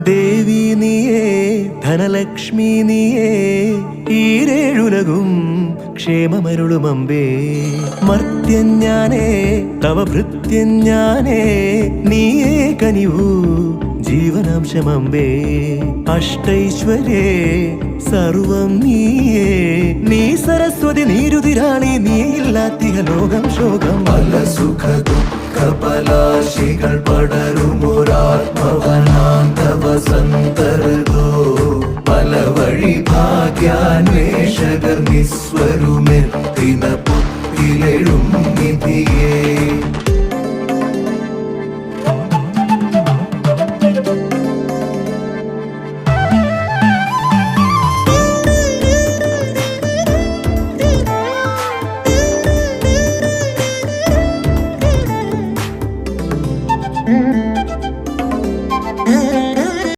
ദേവി നീയേ ധനലക്ഷ്മി നീയേ ഈരേഴുലകും ക്ഷേമമരുളുമമ്പേ മർത്യൻ ഞാനേ തവ ഭൃത്യൻ ഞാനേ നീയേ കനിവൂ ജീവനാംശമമ്പേ അഷ്ടൈശ്വര്യേ സർവം നീയേ നീ സരസ്വതി നീരുതിരാളി നീയില്ലാത്തിഹ ലോകം ശോകം പല സുഖ ദുഃഖ പലാശികൾ പടരുമൊരാത്മവനാന്തവ